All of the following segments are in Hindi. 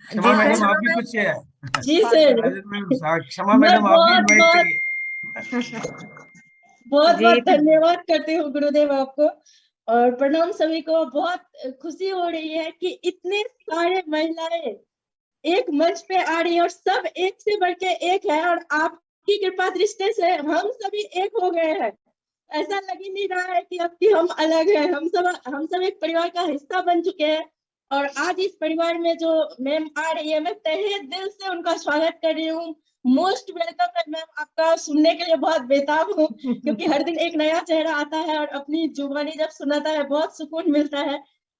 क्षमा जी सर। मैडम, आप भी कुछ जी सर। राजन मैम, क्षमा मैं मैडम, आप भी बहुत इनवाइट बहुत करिए। बहुत जी बहुत धन्यवाद करती हूँ गुरुदेव आपको। और प्रणाम सभी को। बहुत खुशी हो रही है कि इतने सारे महिलाएं एक मंच पे आ रही है और सब एक से बढ़ के एक है, और आपकी कृपा दृष्टि से हम सभी एक हो गए हैं। ऐसा लग ही नहीं रहा है कि अब कि हम अलग हैं। हम सब एक परिवार का हिस्सा बन चुके हैं। और आज इस परिवार में जो मैम आ रही है, मैं तहे दिल से उनका स्वागत कर रही हूँ। मोस्ट वेलकम है मैम आपका। सुनने के लिए बहुत बेताब हूँ, क्योंकि हर दिन एक नया चेहरा आता है और अपनी जुबानी जब सुनाता है बहुत सुकून मिलता है।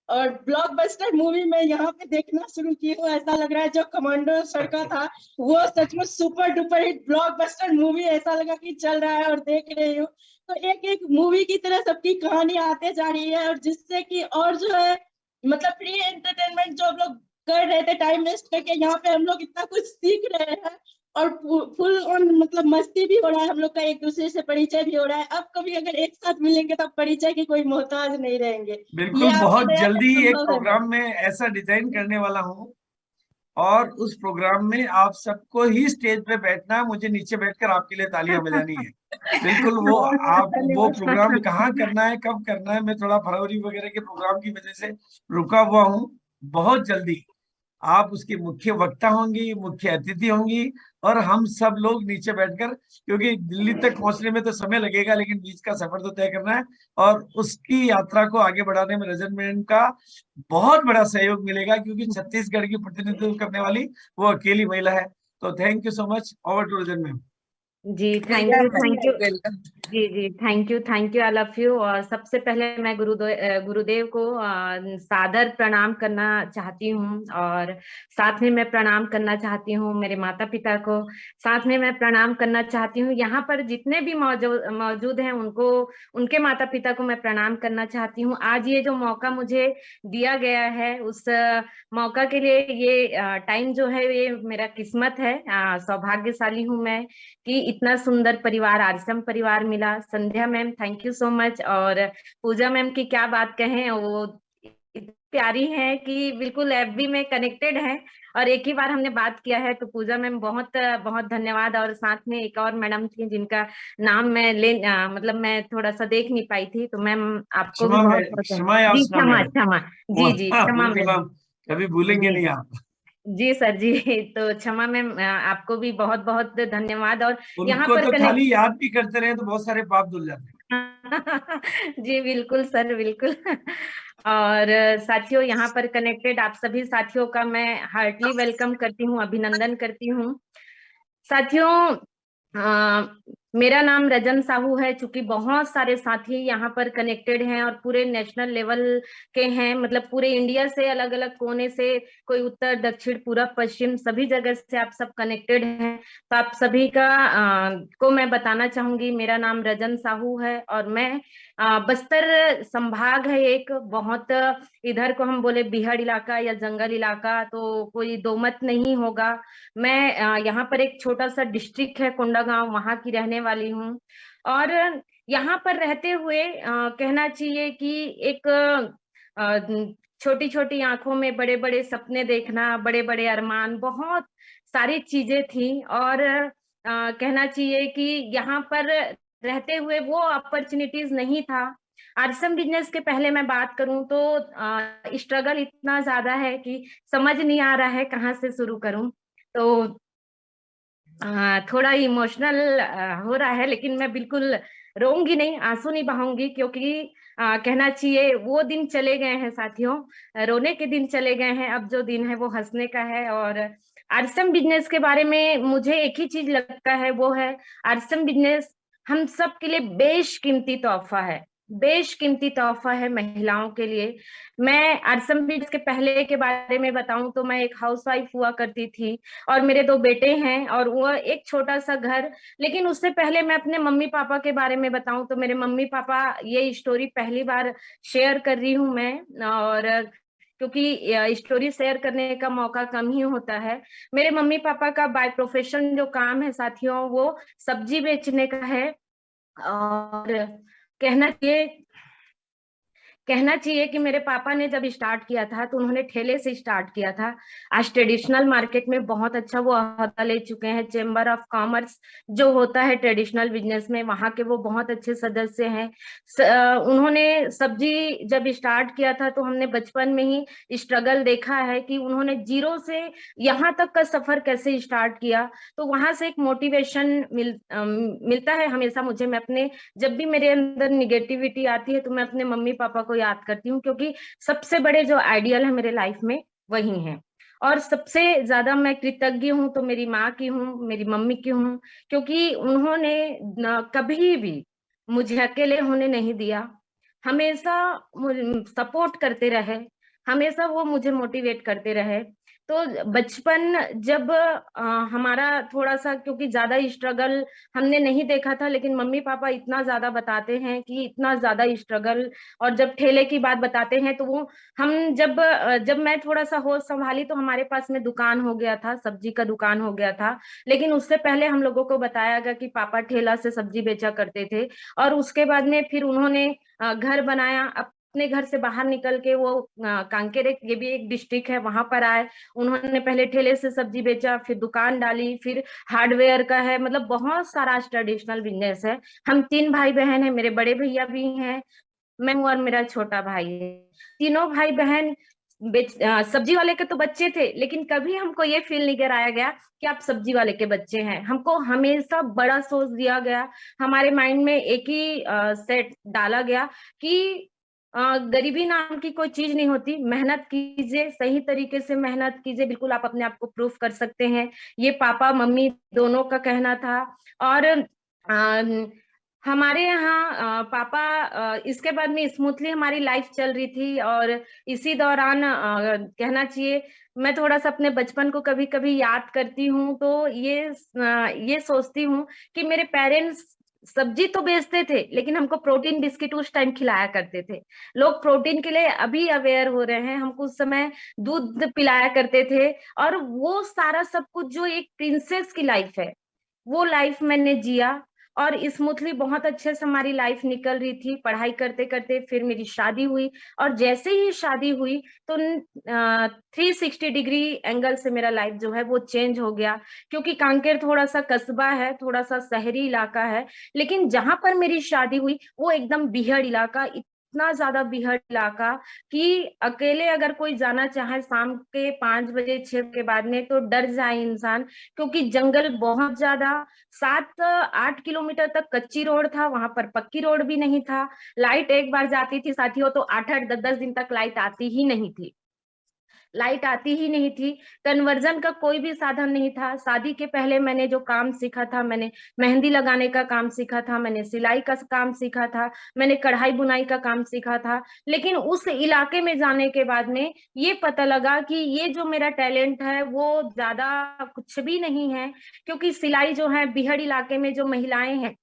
और ब्लॉकबस्टर मूवी में यहाँ पे देखना शुरू की हूँ। ऐसा लग रहा है जो कमांडो सर का था वो सचमुच super duper hit blockbuster movie ऐसा लगा कि चल रहा है और देख रही हूँ। तो एक एक मूवी की तरह सबकी कहानी आते जा रही है, और जिससे कि और जो है मतलब फ्री एंटरटेनमेंट जो हम लोग कर रहे थे टाइम वेस्ट करके, यहाँ पे हम लोग इतना कुछ सीख रहे हैं। और फुल ऑन मतलब मस्ती भी हो रहा है हम लोग का, एक दूसरे से परिचय भी हो रहा है। अब कभी अगर एक साथ मिलेंगे तो परिचय की कोई मोहताज नहीं रहेंगे। ये बिल्कुल, आपकी बहुत दया से जल्दी एक संभव है मैम। प्रोग्राम में ऐसा डिजाइन करने वाला हूँ, और उस प्रोग्राम में आप सबको ही स्टेज पे बैठना है, मुझे नीचे बैठकर आपके लिए तालियां बजानी है। बिल्कुल, वो बहुत बहुत आप वो प्रोग्राम धन्यवाद। कहाँ करना है, कब करना है, मैं थोड़ा फरवरी वगैरह के प्रोग्राम की वजह से रुका हुआ हूँ। बहुत जल्दी आप उसके मुख्य वक्ता होंगी, मुख्य अतिथि होंगी, और हम सब लोग नीचे बैठकर, क्योंकि दिल्ली तक पहुंचने में तो समय लगेगा, लेकिन बीच का सफर तो तय करना है। और उसकी यात्रा को आगे बढ़ाने में रजत मैडम का बहुत बड़ा सहयोग मिलेगा, क्योंकि छत्तीसगढ़ की प्रतिनिधित्व करने वाली वो अकेली महिला है। तो thank you so much. Over to Rajat ma'am. जी thank you welcome thank you. Welcome. जी जी thank you all of you. और सबसे पहले मैं गुरुदेव को सादर प्रणाम करना चाहती हूँ, और साथ में मैं प्रणाम करना चाहती हूँ मेरे माता पिता को। साथ में मैं प्रणाम करना चाहती हूँ यहाँ पर जितने भी मौजूद हैं उनको, उनके माता पिता को मैं प्रणाम करना चाहती हूँ। आज ये जो मौका मुझे दिया गया है उस मौका के लिए, ये टाइम जो है ये मेरा किस्मत है। सौभाग्यशाली हूँ मैं कि इतना सुंदर परिवार, आश्रम परिवार मिला। Sandhya ma'am thank you so much. और पूजा मैम की क्या बात कहें, वो इतनी प्यारी है कि बिल्कुल एफबी में कनेक्टेड है, और एक ही बार हमने बात किया है। तो पूजा मैम बहुत बहुत धन्यवाद। और साथ में एक और मैडम थी जिनका नाम मैं मतलब मैं थोड़ा सा देख नहीं पाई थी, तो मैम आपको भी क्षमा बहुत मैडम, बहुत क्षमा जी याचना क्षमा मैडम। क्षमा। वो जी जी क्षमा बिल्कुल, मैम। हम कभी भूलेंगे जी नहीं आप। जी सर जी। तो क्षमा मैम, आपको भी बहुत बहुत धन्यवाद। और यहाँ उनको पर तो कनेक्ट खाली याद भी करते रहे तो बहुत सारे पाप धुल जाते जी बिल्कुल सर बिल्कुल। और साथियों यहाँ पर कनेक्टेड आप सभी साथियों का मैं हार्टली वेलकम करती हूँ, अभिनंदन करती हूँ। साथियों, मेरा नाम रजन साहू है। चूंकि बहुत सारे साथी यहाँ पर कनेक्टेड हैं और पूरे नेशनल लेवल के हैं, मतलब पूरे इंडिया से अलग अलग कोने से, कोई उत्तर दक्षिण पूरब पश्चिम सभी जगह से आप सब कनेक्टेड हैं। तो आप सभी का को मैं बताना चाहूंगी, मेरा नाम रजन साहू है और मैं बस्तर संभाग है एक बहुत, इधर को हम बोले बिहाड़ इलाका या जंगल इलाका तो कोई दो मत नहीं होगा। मैं यहाँ पर एक छोटा सा डिस्ट्रिक्ट है कोंडागांव, वहां की रहने वाली हूँ। और यहाँ पर रहते हुए कहना चाहिए कि एक छोटी छोटी आंखों में बड़े बड़े सपने देखना, बड़े बड़े अरमान, बहुत सारी चीजें थी। और कहना चाहिए कि यहाँ पर रहते हुए वो अपॉर्चुनिटीज नहीं था। आरसम बिजनेस के पहले मैं बात करूं तो स्ट्रगल इतना ज्यादा है कि समझ नहीं आ रहा है कहाँ से शुरू करूं। तो थोड़ा इमोशनल हो रहा है, लेकिन मैं बिल्कुल रोऊंगी नहीं, आंसू नहीं बहाऊंगी, क्योंकि कहना चाहिए वो दिन चले गए हैं साथियों। रोने के दिन चले गए हैं, अब जो दिन है वो हंसने का है। और आरसम बिजनेस के बारे में मुझे एक ही चीज लगता है, वो है आरसम बिजनेस हम सब के लिए बेशकीमती तोहफा है। बेशकीमती तोहफा है महिलाओं के लिए। मैं आरसम बिजनेस के पहले के बारे में बताऊं तो मैं एक हाउसवाइफ हुआ करती थी, और मेरे दो बेटे हैं और वो एक छोटा सा घर। लेकिन उससे पहले मैं अपने मम्मी पापा के बारे में बताऊं तो मेरे मम्मी पापा, ये स्टोरी पहली बार शेयर कर रही हूं मैं। और क्योंकि स्टोरी शेयर करने का मौका कम ही होता है। मेरे मम्मी पापा का बाय प्रोफेशन जो काम है साथियों, वो सब्जी बेचने का है। और कहना चाहिए कहना चाहिए कि मेरे पापा ने जब स्टार्ट किया था तो उन्होंने ठेले से स्टार्ट किया था। आज ट्रेडिशनल मार्केट में बहुत अच्छा वो अहदा ले चुके हैं। चेंबर ऑफ कॉमर्स जो होता है ट्रेडिशनल बिजनेस में, वहां के वो बहुत अच्छे सदस्य हैं। उन्होंने सब्जी जब स्टार्ट किया था तो हमने बचपन में ही स्ट्रगल देखा है कि उन्होंने जीरो से यहाँ तक का सफर कैसे स्टार्ट किया। तो वहां से एक मोटिवेशन मिलता है हमेशा मुझे। मैं अपने, जब भी मेरे अंदर निगेटिविटी आती है तो मैं अपने मम्मी पापा को याद करती हूँ, क्योंकि सबसे बड़े जो आइडियल है मेरे लाइफ में वही हैं। और सबसे ज्यादा मैं कृतज्ञ हूँ तो मेरी माँ की हूँ, मेरी मम्मी की हूँ, क्योंकि उन्होंने कभी भी मुझे अकेले होने नहीं दिया। हमेशा सपोर्ट करते रहे, हमेशा वो मुझे मोटिवेट करते रहे। तो बचपन जब हमारा थोड़ा सा, क्योंकि ज्यादा स्ट्रगल हमने नहीं देखा था, लेकिन मम्मी पापा इतना ज्यादा बताते हैं कि इतना ज्यादा स्ट्रगल। और जब ठेले की बात बताते हैं तो वो, हम जब मैं थोड़ा सा होश संभाली तो हमारे पास में दुकान हो गया था, सब्जी का दुकान हो गया था। लेकिन उससे पहले हम लोगों को बताया गया कि पापा ठेला से सब्जी बेचा करते थे। और उसके बाद में फिर उन्होंने घर बनाया। अपने घर से बाहर निकल के वो कांकेर, ये भी एक डिस्ट्रिक्ट है, वहां पर आए। उन्होंने पहले ठेले से सब्जी बेचा, फिर दुकान डाली, फिर हार्डवेयर का है, मतलब बहुत सारा ट्रेडिशनल बिजनेस है। हम 3 भाई बहन हैं, मेरे बड़े भैया भी हैं, मैं हूँ और मेरा छोटा भाई है। तीनों भाई बहन सब्जी वाले के तो बच्चे थे, लेकिन कभी हमको ये फील नहीं कराया गया कि आप सब्जी वाले के बच्चे हैं। हमको हमेशा बड़ा सोच दिया गया। हमारे माइंड में एक ही सेट डाला गया कि गरीबी नाम की कोई चीज नहीं होती, मेहनत कीजिए, सही तरीके से मेहनत कीजिए, बिल्कुल आप अपने आप को प्रूफ कर सकते हैं। ये पापा मम्मी दोनों का कहना था। और हमारे यहाँ पापा, इसके बाद में स्मूथली हमारी लाइफ चल रही थी। और इसी दौरान कहना चाहिए, मैं थोड़ा सा अपने बचपन को कभी कभी याद करती हूँ तो ये सोचती हूँ कि मेरे पेरेंट्स सब्जी तो बेचते थे, लेकिन हमको प्रोटीन बिस्किट उस टाइम खिलाया करते थे। लोग प्रोटीन के लिए अभी अवेयर हो रहे हैं, हमको उस समय दूध पिलाया करते थे। और वो सारा सब कुछ जो एक प्रिंसेस की लाइफ है, वो लाइफ मैंने जिया। और स्मूथली बहुत अच्छे से हमारी लाइफ निकल रही थी, पढ़ाई करते करते फिर मेरी शादी हुई। और जैसे ही शादी हुई तो 360 डिग्री एंगल से मेरा लाइफ जो है वो चेंज हो गया। क्योंकि कांकेर थोड़ा सा कस्बा है, थोड़ा सा शहरी इलाका है, लेकिन जहां पर मेरी शादी हुई वो एकदम बीहड़ इलाका, इतना ज्यादा बीहड़ इलाका कि अकेले अगर कोई जाना चाहे शाम के 5 बजे 6 के बाद में तो डर जाए इंसान। क्योंकि जंगल बहुत ज्यादा, 7-8 किलोमीटर तक कच्ची रोड था, वहां पर पक्की रोड भी नहीं था। लाइट एक बार जाती थी साथियों तो 8-8 10-10 दिन तक लाइट आती ही नहीं थी, लाइट आती ही नहीं थी। कन्वर्जन का कोई भी साधन नहीं था। शादी के पहले मैंने जो काम सीखा था, मैंने मेहंदी लगाने का काम सीखा था, मैंने सिलाई का काम सीखा था, मैंने कढ़ाई बुनाई का काम सीखा था। लेकिन उस इलाके में जाने के बाद में ये पता लगा कि ये जो मेरा टैलेंट है वो ज्यादा कुछ भी नहीं है। क्योंकि सिलाई जो है, बीहड़ इलाके में जो महिलाएं हैं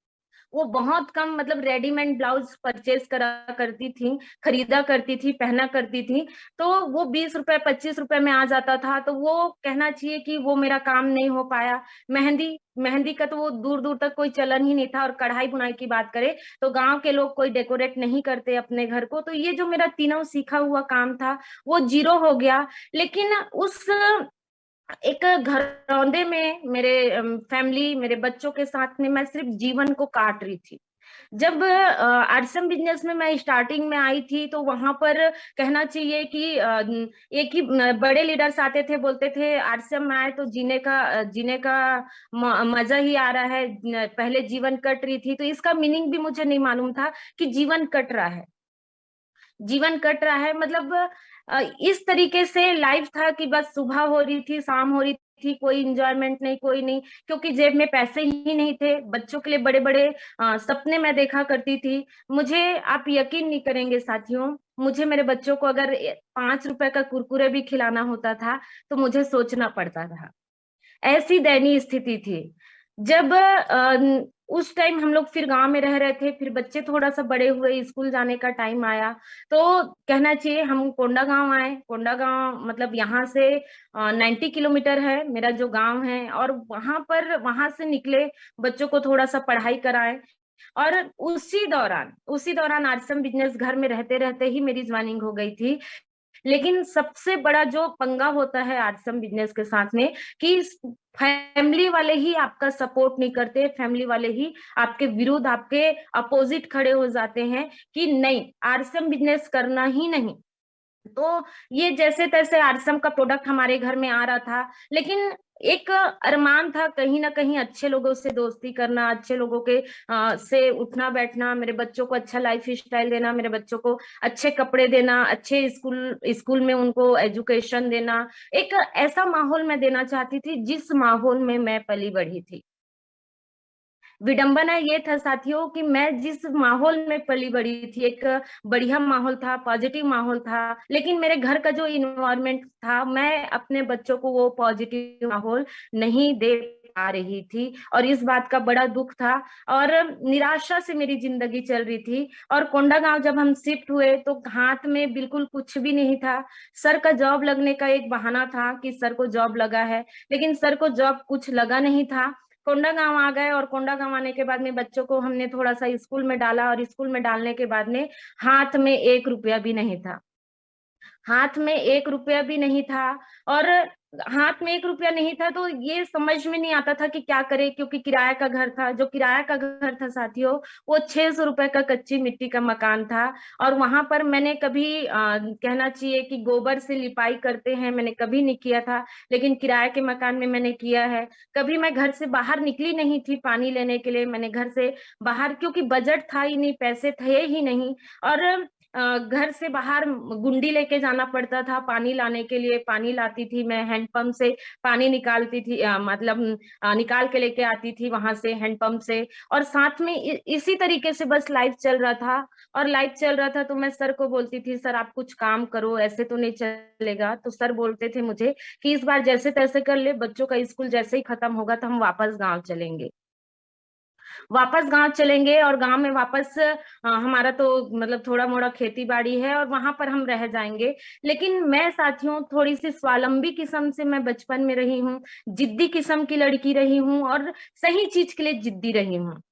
वो बहुत कम, मतलब रेडीमेड ब्लाउज परचेज करा करती थी, खरीदा करती थी, पहना करती थी। तो वो 20 रुपए 25 रुपए में आ जाता था। तो वो कहना चाहिए कि वो मेरा काम नहीं हो पाया। मेहंदी मेहंदी का तो वो दूर दूर तक कोई चलन ही नहीं था। और कढ़ाई बुनाई की बात करें तो गांव के लोग कोई डेकोरेट नहीं करते अपने घर को। तो ये जो मेरा तीनों सीखा हुआ काम था वो जीरो हो गया। लेकिन उस एक घरौंदे में मेरे फैमिली, मेरे बच्चों के साथ में मैं सिर्फ जीवन को काट रही थी। जब आरसीएम बिजनेस में मैं स्टार्टिंग में आई थी तो वहां पर कहना चाहिए कि एक ही बड़े लीडर्स आते थे, बोलते थे आरसीएम में आए तो जीने का मजा ही आ रहा है, पहले जीवन कट रही थी। तो इसका मीनिंग भी मुझे नहीं मालूम था कि जीवन कट रहा है, जीवन कट रहा है। मतलब इस तरीके से लाइफ था कि बस सुबह हो रही थी, शाम हो रही थी, कोई इंजॉयमेंट नहीं, कोई नहीं। क्योंकि जेब में पैसे ही नहीं थे। बच्चों के लिए बड़े बड़े सपने मैं देखा करती थी। मुझे, आप यकीन नहीं करेंगे साथियों, मुझे मेरे बच्चों को अगर 5 रुपए का कुरकुरे भी खिलाना होता था तो मुझे सोचना पड़ता था। ऐसी दयनीय स्थिति थी। जब उस टाइम हम लोग फिर गांव में रह रहे थे, फिर बच्चे थोड़ा सा बड़े हुए, स्कूल जाने का टाइम आया तो कहना चाहिए हम कोंडा गांव आए। कोंडा गांव मतलब यहाँ से 90 किलोमीटर है मेरा जो गांव है। और वहां से निकले, बच्चों को थोड़ा सा पढ़ाई कराए। और उसी दौरान आरसम बिजनेस घर में रहते रहते ही मेरी ज्वाइनिंग हो गई थी। लेकिन सबसे बड़ा जो पंगा होता है आरसम बिजनेस के साथ में कि फैमिली वाले ही आपका सपोर्ट नहीं करते, फैमिली वाले ही आपके विरुद्ध, आपके अपोजिट खड़े हो जाते हैं कि नहीं, आरसम बिजनेस करना ही नहीं। तो ये जैसे तैसे आरसम का प्रोडक्ट हमारे घर में आ रहा था, लेकिन एक अरमान था कहीं ना कहीं अच्छे लोगों से दोस्ती करना, अच्छे लोगों के से उठना बैठना, मेरे बच्चों को अच्छा लाइफ स्टाइल देना, मेरे बच्चों को अच्छे कपड़े देना, अच्छे स्कूल में उनको एजुकेशन देना। एक ऐसा माहौल मैं देना चाहती थी जिस माहौल में मैं पली बढ़ी थी। विडंबना ये था साथियों कि मैं जिस माहौल में पली बड़ी थी, एक बढ़िया माहौल था, पॉजिटिव माहौल था, लेकिन मेरे घर का जो इन्वायरमेंट था, मैं अपने बच्चों को वो पॉजिटिव माहौल नहीं दे पा रही थी, और इस बात का बड़ा दुख था और निराशा से मेरी जिंदगी चल रही थी। और कोंडागांव जब हम शिफ्ट हुए तो हाथ में बिल्कुल कुछ भी नहीं था। सर का जॉब लगने का एक बहाना था कि सर को जॉब लगा है, लेकिन सर को जॉब कुछ लगा नहीं था। कोंडागांव आ गए, और कोंडागांव आने के बाद में बच्चों को हमने थोड़ा सा स्कूल में डाला, और स्कूल में डालने के बाद में हाथ में 1 रुपया भी नहीं था। हाथ में 1 रुपया भी नहीं था, और हाथ में 1 रुपया नहीं था तो ये समझ में नहीं आता था कि क्या करे, क्योंकि किराया का घर था। जो किराया का घर था साथियों, वो 600 रुपए का कच्ची मिट्टी का मकान था, और वहां पर मैंने कभी कहना चाहिए कि गोबर से लिपाई करते हैं, मैंने कभी नहीं किया था, लेकिन किराए के मकान में मैंने किया है। कभी मैं घर से बाहर निकली नहीं थी पानी लेने के लिए, मैंने घर से बाहर, क्योंकि बजट था ही नहीं, पैसे थे ही नहीं, और घर से बाहर गुंडी लेके जाना पड़ता था पानी लाने के लिए। पानी लाती थी मैं हैंडपंप से, पानी निकालती थी, मतलब निकाल के लेके आती थी वहां से हैंडपंप से, और साथ में इसी तरीके से बस लाइफ चल रहा था। और लाइफ चल रहा था तो मैं सर को बोलती थी, सर आप कुछ काम करो, ऐसे तो नहीं चलेगा। तो सर बोलते थे मुझे कि इस बार जैसे तैसे कर ले, बच्चों का स्कूल जैसे ही खत्म होगा तो हम वापस गाँव चलेंगे, और गांव में वापस हमारा तो मतलब थोड़ा मोड़ा खेती बाड़ी है, और वहां पर हम रह जाएंगे। लेकिन मैं साथियों थोड़ी सी स्वावलंबी किस्म से मैं बचपन में रही हूँ, जिद्दी किस्म की लड़की रही हूँ, और सही चीज के लिए जिद्दी रही हूँ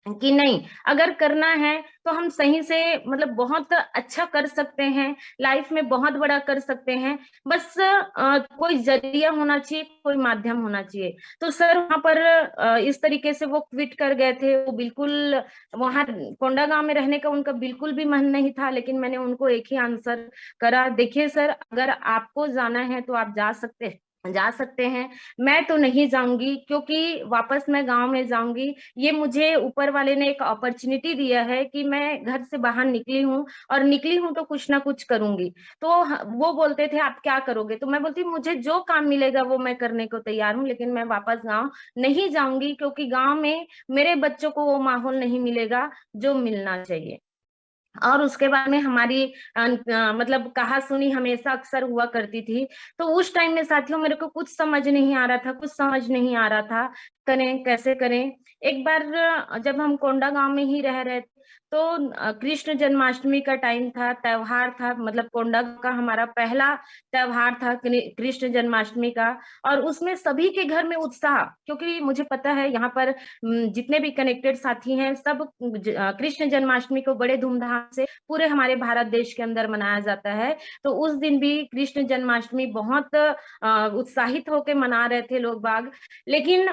कि नहीं, अगर करना है तो हम सही से, मतलब बहुत अच्छा कर सकते हैं, लाइफ में बहुत बड़ा कर सकते हैं। बस कोई जरिया होना चाहिए, कोई माध्यम होना चाहिए। तो सर वहां पर इस तरीके से वो क्विट कर गए थे, वो बिल्कुल वहां कोंडागांव में रहने का उनका बिल्कुल भी मन नहीं था। लेकिन मैंने उनको एक ही आंसर करा, देखिए सर, अगर आपको जाना है तो आप जा सकते हैं, मैं तो नहीं जाऊंगी, क्योंकि वापस मैं गांव में जाऊंगी, ये मुझे ऊपर वाले ने एक अपॉर्चुनिटी दिया है कि मैं घर से बाहर निकली हूँ, और निकली हूँ तो कुछ ना कुछ करूंगी। तो वो बोलते थे आप क्या करोगे, तो मैं बोलती मुझे जो काम मिलेगा वो मैं करने को तैयार हूँ, लेकिन मैं वापस गाँव नहीं जाऊंगी, क्योंकि गाँव में मेरे बच्चों को वो माहौल नहीं मिलेगा जो मिलना चाहिए। और उसके बाद में हमारी मतलब कहा सुनी हमेशा अक्सर हुआ करती थी। तो उस टाइम में साथियों मेरे को कुछ समझ नहीं आ रहा था, करें कैसे करें। एक बार जब हम कोंडा गांव में ही रह रहे थे, तो कृष्ण जन्माष्टमी का टाइम था, त्योहार था, मतलब कोंडा का हमारा पहला त्योहार था कृष्ण जन्माष्टमी का। और उसमें सभी के घर में उत्साह, क्योंकि मुझे पता है यहाँ पर जितने भी कनेक्टेड साथी हैं सब कृष्ण जन्माष्टमी को बड़े धूमधाम से पूरे हमारे भारत देश के अंदर मनाया जाता है। तो उस दिन भी कृष्ण जन्माष्टमी बहुत उत्साहित होकर मना रहे थे लोग बाग। लेकिन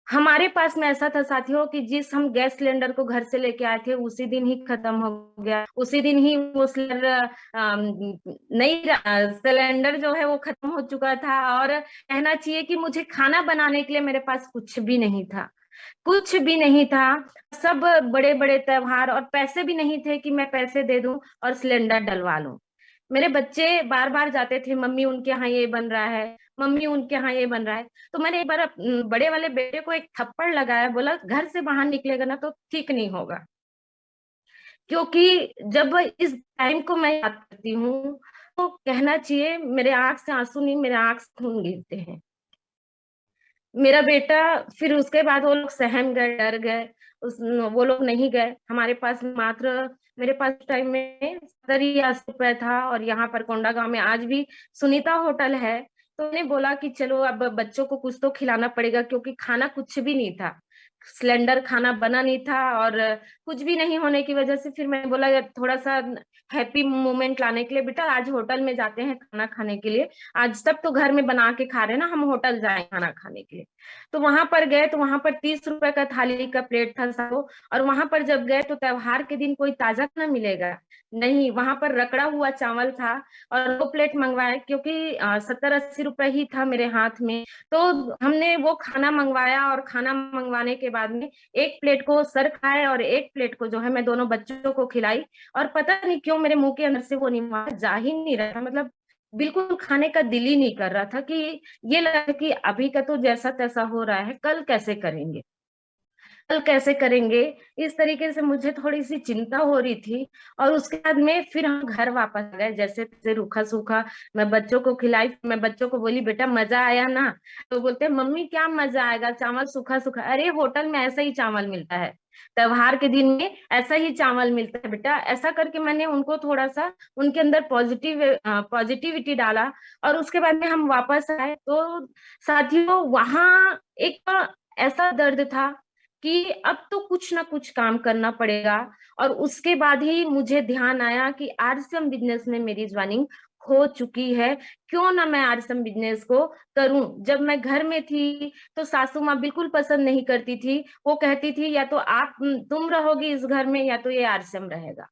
हमारे पास में ऐसा था साथियों कि जिस हम गैस सिलेंडर को घर से लेके आए थे उसी दिन ही खत्म हो गया, उसी दिन ही वो सिलेंडर नई सिलेंडर जो है वो खत्म हो चुका था। और कहना चाहिए कि मुझे खाना बनाने के लिए मेरे पास कुछ भी नहीं था, कुछ भी नहीं था। सब बड़े बड़े त्योहार, और पैसे भी नहीं थे कि मैं पैसे दे दूं और सिलेंडर डलवा लूं। मेरे बच्चे बार बार जाते थे, मम्मी उनके यहाँ ये बन रहा है, मम्मी उनके यहाँ ये बन रहा है। तो मैंने एक बार बड़े वाले बेटे को एक थप्पड़ लगाया, बोला घर से बाहर निकलेगा ना तो ठीक नहीं होगा। क्योंकि जब इस टाइम को मैं याद करती हूँ तो कहना चाहिए मेरे आंख से आंसू नहीं, मेरे आंख से खून गिरते हैं। मेरा बेटा, फिर उसके बाद वो लोग सहम गए, डर गए, वो लोग नहीं गए। हमारे पास मात्र, मेरे पास टाइम में 70 या 80 रुपए था, और यहाँ पर कोंडागांव में आज भी सुनीता होटल है। तो मैंने बोला कि चलो अब बच्चों को कुछ तो खिलाना पड़ेगा, क्योंकि खाना कुछ भी नहीं था। सिलेंडर खाना बना नहीं था, और कुछ भी नहीं होने की वजह से फिर मैंने बोला थोड़ा सा हैप्पी मोमेंट लाने के लिए, बेटा आज होटल में जाते हैं खाना खाने के लिए, आज सब तो घर में बना के खा रहे हैं ना, हम होटल जाए खाना खाने के लिए। तो वहां पर गए तो वहां पर 30 रुपए का थाली का प्लेट था सबको, और वहां पर जब गए तो त्योहार के दिन कोई ताजा खाना मिलेगा नहीं, वहां पर रगड़ा हुआ चावल था। और वो प्लेट मंगवाया क्योंकि 70-80 रुपए ही था मेरे हाथ में, तो हमने वो खाना मंगवाया, और खाना मंगवाने के बाद में एक प्लेट को सर खाए और एक प्लेट को जो है मैं दोनों बच्चों को खिलाई, और पता नहीं क्यों मेरे मुंह के अंदर से वो निवाला जा ही नहीं रहा था, मतलब बिल्कुल खाने का दिल ही नहीं कर रहा था, कि ये लगा कि अभी का तो जैसा तैसा हो रहा है, कल कैसे करेंगे, कल कैसे करेंगे, इस तरीके से मुझे थोड़ी सी चिंता हो रही थी। और उसके बाद में फिर हम घर वापस गए, जैसे तैसे रूखा सूखा मैं बच्चों को खिलाई। मैं बच्चों को बोली बेटा मजा आया ना, तो बोलते मम्मी क्या मजा आएगा, चावल सूखा सूखा, अरे होटल में ऐसा ही चावल मिलता है, त्योहार के दिन में ऐसा ही चावल मिलता है बेटा। ऐसा करके मैंने उनको थोड़ा सा उनके अंदर पॉजिटिविटी डाला। और उसके बाद में हम वापस आए तो साथियों वहां एक ऐसा दर्द था कि अब तो कुछ ना कुछ काम करना पड़ेगा। और उसके बाद ही मुझे ध्यान आया कि आरसीएम बिजनेस में मेरी ज्वाइनिंग हो चुकी है, क्यों ना मैं आरसीएम बिजनेस को करूं। जब मैं घर में थी तो सासू माँ बिल्कुल पसंद नहीं करती थी, वो कहती थी या तो आप तुम रहोगी इस घर में या तो ये आरसीएम रहेगा।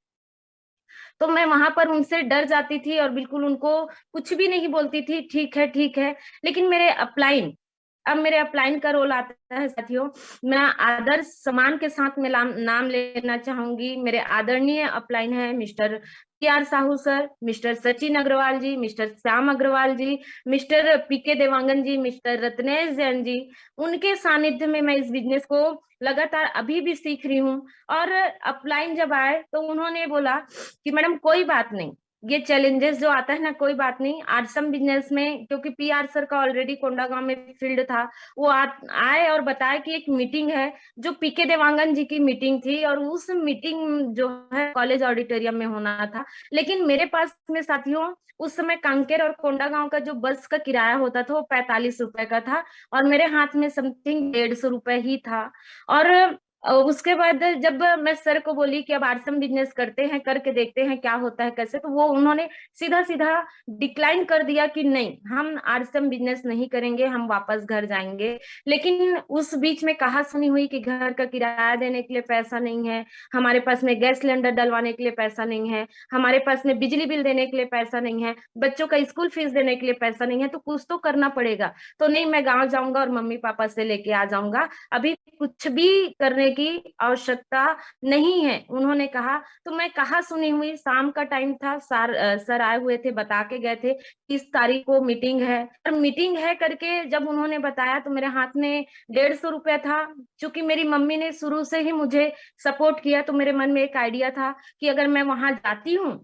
तो मैं वहां पर उनसे डर जाती थी और बिल्कुल उनको कुछ भी नहीं बोलती थी, ठीक है ठीक है। लेकिन मेरे अपलाइन का रोल आता है साथियों। मैं आदर्श सम्मान के साथ में नाम लेना चाहूंगी। मेरे आदरणीय अपलाइन है mister PR Sahu sir, mister Sachin Agarwal ji, mister Shyam Agarwal ji, mister PK Dewangan ji, mister Ratnesh Jain ji. उनके सानिध्य में मैं इस बिजनेस को लगातार अभी भी सीख रही हूँ। और अपलाइन जब आए तो उन्होंने बोला कि मैडम कोई बात नहीं, ये चैलेंजेस जो आता है ना, कोई बात नहीं, आरसम बिजनेस में, क्योंकि PR सर का ऑलरेडी कोंडागांव में फील्ड था, वो आए और बताया कि एक मीटिंग है जो PK देवांगन जी की मीटिंग थी, और उस मीटिंग जो है कॉलेज ऑडिटोरियम में होना था। लेकिन मेरे पास में साथियों उस समय कांकेर और कोंडागांव का जो बस का किराया होता था वो 45 रुपए का था, और मेरे हाथ में समथिंग 150 रुपए ही था। और उसके बाद जब मैं सर को बोली कि अब आरसम बिजनेस करते हैं, करके देखते हैं क्या होता है कैसे, तो वो उन्होंने सीधा सीधा डिक्लाइन कर दिया कि नहीं, हम आरसम बिजनेस नहीं करेंगे, हम वापस घर जाएंगे। लेकिन उस बीच में कहा सुनी हुई कि घर का किराया देने के लिए पैसा नहीं है, हमारे पास में गैस सिलेंडर डलवाने के लिए पैसा नहीं है, हमारे पास में बिजली बिल देने के लिए पैसा नहीं है, बच्चों का स्कूल फीस देने के लिए पैसा नहीं है, तो कुछ तो करना पड़ेगा। तो नहीं, मैं गाँव जाऊंगा और मम्मी पापा से लेके आ जाऊंगा, अभी कुछ भी करने की आवश्यकता नहीं है, उन्होंने कहा। तो मैं कहा सुनी हुई, शाम का टाइम था, सर आए हुए थे, बता के गए थे 30 तारीख को मीटिंग है। और मीटिंग है करके जब उन्होंने बताया तो मेरे हाथ में 150 रुपया था। चूंकि मेरी मम्मी ने शुरू से ही मुझे सपोर्ट किया, तो मेरे मन में एक आइडिया था कि अगर मैं वहां जाती हूँ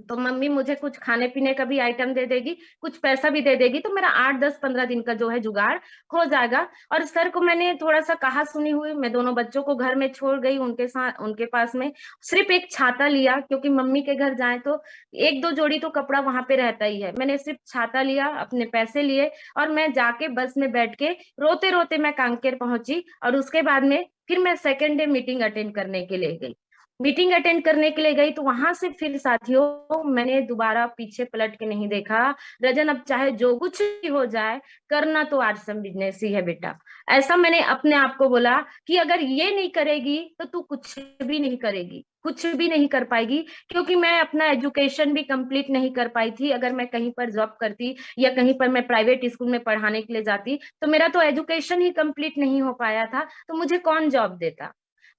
तो मम्मी मुझे कुछ खाने पीने का भी आइटम दे देगी, कुछ पैसा भी दे देगी, तो मेरा 8-10-15 दिन का जो है जुगाड़ हो जाएगा। और सर को मैंने थोड़ा सा कहा सुनी हुई, मैं दोनों बच्चों को घर में छोड़ गई, उनके साथ उनके पास में सिर्फ एक छाता लिया, क्योंकि मम्मी के घर जाए तो 1-2 जोड़ी तो कपड़ा वहां पे रहता ही है। मैंने सिर्फ छाता लिया, अपने पैसे लिए, और मैं जाके बस में बैठ के रोते रोते मैं कांकेर पहुंची। और उसके बाद में फिर मैं सेकेंड डे मीटिंग अटेंड करने के लिए गई। मीटिंग अटेंड करने के लिए गई तो वहां से फिर साथियों मैंने दोबारा पीछे पलट के नहीं देखा। रजन, अब चाहे जो कुछ भी हो जाए, करना तो आरसम बिजनेस ही है बेटा। ऐसा मैंने अपने आप को बोला कि अगर ये नहीं करेगी तो तू कुछ भी नहीं करेगी, कुछ भी नहीं कर पाएगी। क्योंकि मैं अपना एजुकेशन भी कंप्लीट नहीं कर पाई थी। अगर मैं कहीं पर जॉब करती या कहीं पर मैं प्राइवेट स्कूल में पढ़ाने के लिए जाती तो मेरा तो एजुकेशन ही कंप्लीट नहीं हो पाया था, तो मुझे कौन जॉब देता,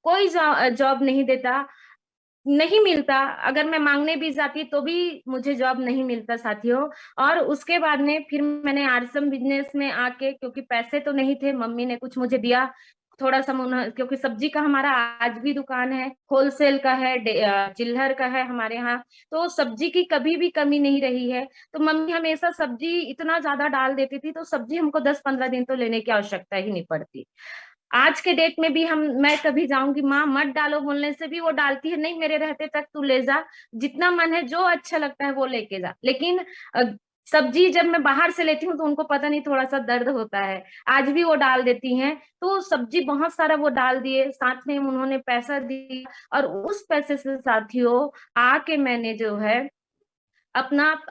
कोई जॉब नहीं देता, नहीं मिलता। अगर मैं मांगने भी जाती तो भी मुझे जॉब नहीं मिलता साथियों। और उसके बाद में फिर मैंने आरसम बिजनेस में आके, क्योंकि पैसे तो नहीं थे, मम्मी ने कुछ मुझे दिया थोड़ा सा, क्योंकि सब्जी का हमारा आज भी दुकान है, होलसेल का है, चिल्हर का है हमारे यहाँ, तो सब्जी की कभी भी कमी नहीं रही है। तो मम्मी हमेशा सब्जी इतना ज्यादा डाल देती थी, तो सब्जी हमको 10-15 दिन तो लेने की आवश्यकता ही नहीं पड़ती। आज के डेट में भी मैं कभी जाऊंगी, माँ मत डालो बोलने से भी वो डालती है, नहीं मेरे रहते तक तू ले जा, जितना मन है जो अच्छा लगता है वो लेके जा। लेकिन सब्जी जब मैं बाहर से लेती हूँ तो उनको पता नहीं थोड़ा सा दर्द होता है, आज भी वो डाल देती हैं। तो सब्जी बहुत सारा वो डाल दिए, साथ में उन्होंने पैसा दिया, और उस पैसे से साथियों आके मैंने जो है अपना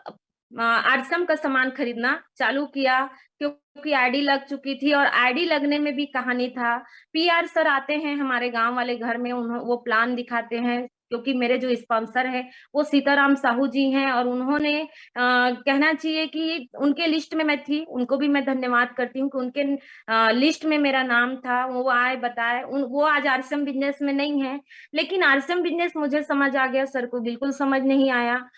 आरसम का सामान खरीदना चालू किया, क्योंकि आईडी लग चुकी थी। और आईडी लगने में भी कहानी था। पीआर सर आते हैं हमारे गांव वाले घर में, वो प्लान दिखाते हैं, क्योंकि मेरे जो स्पॉन्सर है वो सीताराम साहू जी हैं, और उन्होंने कहना चाहिए कि उनके लिस्ट में मैं थी, उनको भी मैं धन्यवाद करती हूँ कि उनके लिस्ट में मेरा नाम था। वो आए बताए, वो आज आरसम बिजनेस में नहीं है, लेकिन आरसम बिजनेस मुझे समझ आ गया, सर को बिल्कुल समझ नहीं आया।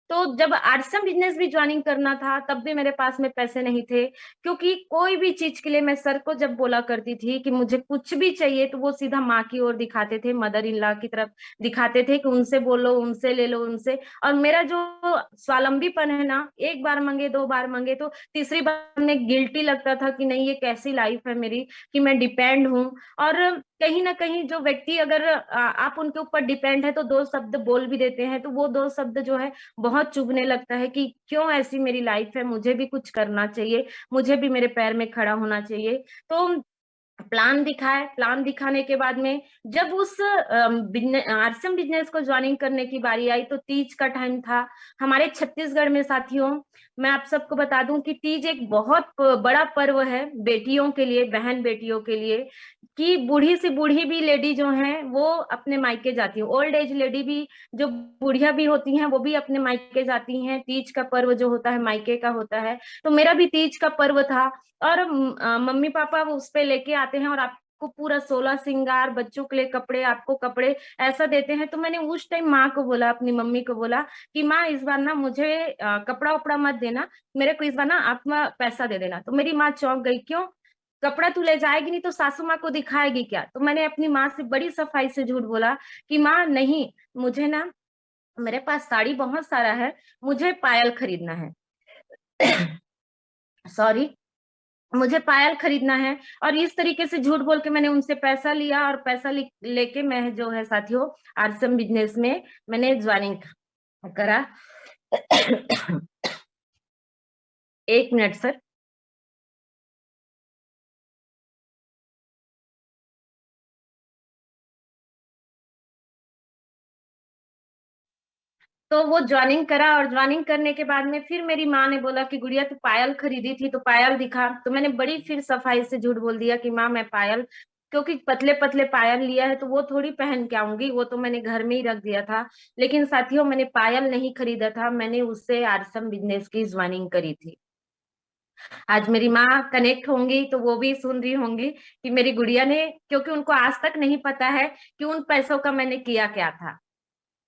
तो जब आरसम बिजनेस भी ज्वाइनिंग करना था तब भी मेरे पास में पैसे नहीं थे, क्योंकि कोई भी चीज के लिए मैं सर को जब बोला करती थी कि मुझे कुछ भी चाहिए तो वो सीधा माँ की ओर दिखाते थे, मदर इन लॉ की तरफ दिखाते थे कि उनसे बोलो, उनसे ले लो, उनसे। और मेरा जो स्वावलंबीपन है ना, एक बार मांगे, दो बार मांगे, तो तीसरी बार में गिल्टी लगता था कि नहीं, ये कैसी लाइफ है मेरी कि मैं डिपेंड हूँ। और कहीं ना कहीं जो व्यक्ति अगर आप उनके ऊपर डिपेंड है तो दो शब्द बोल भी देते हैं, तो वो दो शब्द जो है बहुत चुभने लगता है कि क्यों ऐसी मेरी लाइफ है, मुझे भी कुछ करना चाहिए, मुझे भी मेरे पैर में खड़ा होना चाहिए। तो प्लान दिखाए, प्लान दिखाने के बाद में जब उस आरसम बिजनेस को ज्वाइनिंग करने की बारी आई तो तीज का टाइम था हमारे छत्तीसगढ़ में। साथियों, मैं आप सबको बता दूं कि तीज एक बहुत बड़ा पर्व है बेटियों के लिए, बहन बेटियों के लिए, कि बूढ़ी से बूढ़ी भी लेडी जो है वो अपने मायके जाती है, ओल्ड एज लेडी भी, जो बुढ़िया भी होती हैं वो भी अपने मायके जाती हैं। तीज का पर्व जो होता है मायके का होता है, तो मेरा भी तीज का पर्व था। और मम्मी पापा वो उस पे लेके आते हैं और आपको पूरा 16 श्रृंगार, बच्चों के लिए कपड़े, आपको कपड़े ऐसा देते हैं। तो मैंने उस टाइम माँ को बोला, अपनी मम्मी को बोला कि माँ इस बार ना मुझे कपड़ा उपड़ा मत देना, मेरे को इस बार ना आप पैसा दे देना। तो मेरी माँ चौंक गई, क्यों, कपड़ा तू ले जाएगी नहीं तो सासू माँ को दिखाएगी क्या? तो मैंने अपनी माँ से बड़ी सफाई से झूठ बोला कि माँ नहीं, मुझे ना, मेरे पास साड़ी बहुत सारा है, मुझे पायल खरीदना है। सॉरी, मुझे पायल खरीदना है। और इस तरीके से झूठ बोल के मैंने उनसे पैसा लिया, और पैसा लेके मैं जो है साथियों आरसम बिजनेस में मैंने ज्वाइनिंग करा। एक मिनट सर। तो वो ज्वाइनिंग करा, और ज्वाइनिंग करने के बाद में फिर मेरी माँ ने बोला कि गुड़िया तू पायल खरीदी थी तो पायल दिखा। तो मैंने बड़ी फिर सफाई से झूठ बोल दिया कि माँ मैं पायल, क्योंकि पतले पतले पायल लिया है तो वो थोड़ी पहन के आऊंगी, वो तो मैंने घर में ही रख दिया था। लेकिन साथियों मैंने पायल नहीं खरीदा था, मैंने उससे आरसम बिजनेस की ज्वाइनिंग करी थी। आज मेरी माँ कनेक्ट होंगी तो वो भी सुन रही होंगी कि मेरी गुड़िया ने, क्योंकि उनको आज तक नहीं पता है कि उन पैसों का मैंने किया क्या था।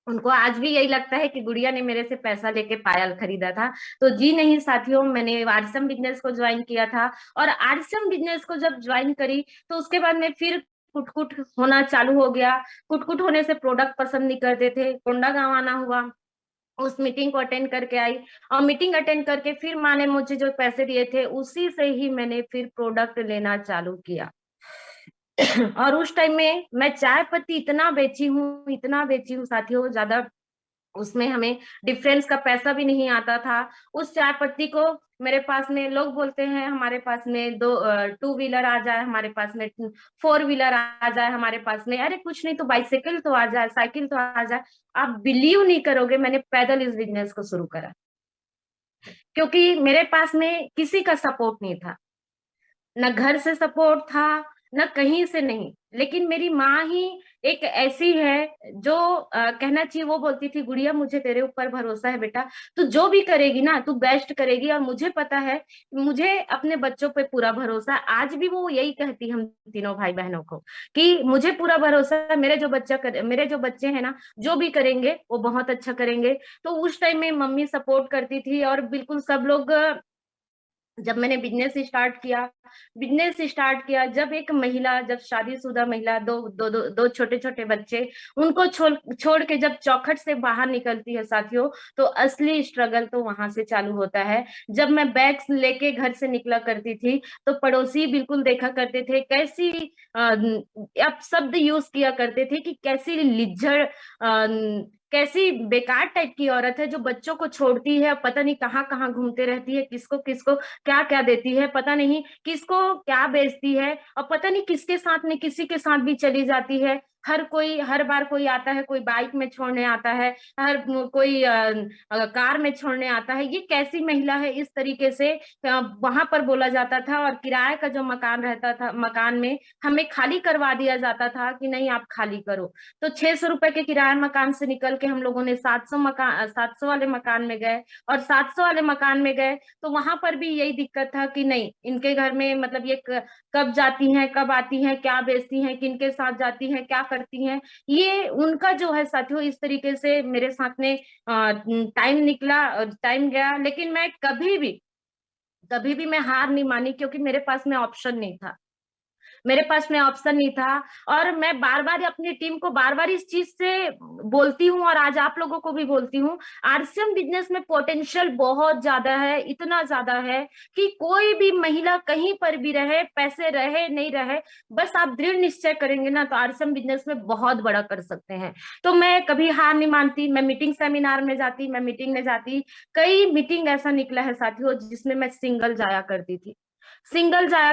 उनको आज भी यही लगता है कि गुड़िया ने मेरे से पैसा लेके पायल खरीदा था। तो जी नहीं साथियों, मैंने आरसम बिजनेस को ज्वाइन किया था। और आरसम बिजनेस को जब ज्वाइन करी तो उसके बाद में फिर कुटकुट होना चालू हो गया। कुटकुट होने से प्रोडक्ट पसंद नहीं करते थे, कोंडा गांव आना हुआ, उस मीटिंग को अटेंड करके आई, और मीटिंग अटेंड करके फिर माँ ने मुझे जो पैसे दिए थे उसी से ही मैंने फिर प्रोडक्ट लेना चालू किया। और उस टाइम में मैं चाय पत्ती इतना बेची हूँ साथियों, ज्यादा उसमें हमें डिफरेंस का पैसा भी नहीं आता था। उस चाय पत्ती को मेरे पास में, लोग बोलते हैं हमारे पास में दो टू व्हीलर आ जाए, हमारे पास में फोर व्हीलर आ जाए, हमारे पास में अरे कुछ नहीं तो बाइसाइकिल तो आ जाए, साइकिल तो आ जाए। आप बिलीव नहीं करोगे, मैंने पैदल इस बिजनेस को शुरू करा, क्योंकि मेरे पास में किसी का सपोर्ट नहीं था, न घर से सपोर्ट था, न कहीं से नहीं। लेकिन मेरी माँ ही एक ऐसी है जो कहना चाहिए, वो बोलती थी गुड़िया मुझे तेरे ऊपर भरोसा है बेटा, तू जो भी करेगी ना तू बेस्ट करेगी। और मुझे पता है, मुझे अपने बच्चों पे पूरा भरोसा है। आज भी वो यही कहती हम तीनों भाई बहनों को कि मुझे पूरा भरोसा है, मेरे जो बच्चे हैं ना जो भी करेंगे वो बहुत अच्छा करेंगे। तो उस टाइम में मम्मी सपोर्ट करती थी, और बिल्कुल सब लोग, जब मैंने बिजनेस स्टार्ट किया, जब एक महिला, जब शादीशुदा महिला, दो छोटे छोटे बच्चे, उनको छोड़ के जब चौखट से बाहर निकलती है साथियों, तो असली स्ट्रगल तो वहां से चालू होता है। जब मैं बैग लेके घर से निकला करती थी तो पड़ोसी बिल्कुल देखा करते थे कैसी, अब शब्द यूज किया करते थे कि कैसी लिज्जड़, कैसी बेकार टाइप की औरत है जो बच्चों को छोड़ती है, पता नहीं कहाँ कहाँ घूमते रहती है, किसको किसको क्या क्या देती है, पता नहीं किसको क्या बेचती है, और पता नहीं किसके साथ में किसी के साथ भी चली जाती है। हर बार कोई आता है, कोई बाइक में छोड़ने आता है, कोई कार में छोड़ने आता है। ये कैसी महिला है? इस तरीके से वहां पर बोला जाता था। और किराए का जो मकान रहता था, मकान में हमें खाली करवा दिया जाता था कि नहीं आप खाली करो। तो 600 रुपए के किराया मकान से निकल के हम लोगों ने 700 वाले मकान में गए। और 700 वाले मकान में गए तो वहां पर भी यही दिक्कत था कि नहीं, इनके घर में मतलब ये कब जाती हैं, कब आती हैं, क्या बेचती हैं, किनके साथ जाती हैं, क्या करती हैं। ये उनका जो है साथियों, इस तरीके से मेरे साथ में टाइम गया। लेकिन मैं कभी भी मैं हार नहीं मानी, क्योंकि मेरे पास में ऑप्शन नहीं था। मेरे पास में ऑप्शन नहीं था। और मैं बार बार अपनी टीम को बार बार इस चीज से बोलती हूँ, और आज आप लोगों को भी बोलती हूँ, आरसीएम बिजनेस में पोटेंशियल बहुत ज्यादा है, इतना ज्यादा है कि कोई भी महिला कहीं पर भी रहे, पैसे रहे नहीं रहे, बस आप दृढ़ निश्चय करेंगे ना तो आरसीएम बिजनेस में बहुत बड़ा कर सकते हैं। तो मैं कभी हार नहीं मानती, मैं मीटिंग सेमिनार में जाती, मैं मीटिंग में जाती। कई मीटिंग ऐसा निकला है साथियों जिसमें मैं सिंगल जाया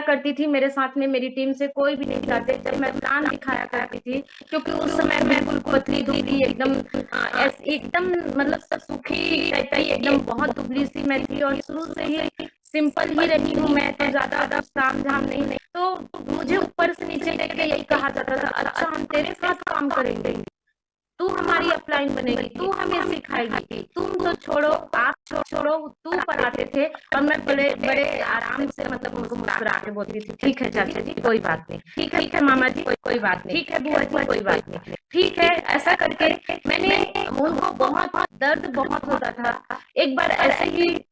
करती थी, मेरे साथ में मेरी टीम से कोई भी नहीं जाते। जब मैं प्लान दिखाया करती थी, क्योंकि उस समय मैं बिल्कुल पतली दुबली एकदम मतलब सूखी टाइप की, एकदम बहुत दुबली सी मैं थी, और शुरू से ही सिंपल ही रही हूँ मैं, तो ज्यादा काम झाम नहीं। तो मुझे ऊपर से नीचे देख के यही कहा जाता था, अच्छा हम तेरे साथ काम करेंगे, तू हमारी अपलाइन बनेगी, तू हमें सिखाएगी, तुम तो छोड़ो, आप छोड़ो, तू पर आते थे। और मैं बड़े बड़े आराम से मतलब उनको मुस्कुरा के बोलती थी, ठीक है चाचा जी कोई बात नहीं, ठीक है मामा जी कोई बात नहीं, ठीक है बुआ जी कोई बात नहीं, ठीक है। ऐसा करके मैंने उनको बहुत दर्द बहुत होता था। एक बार ऐसे ही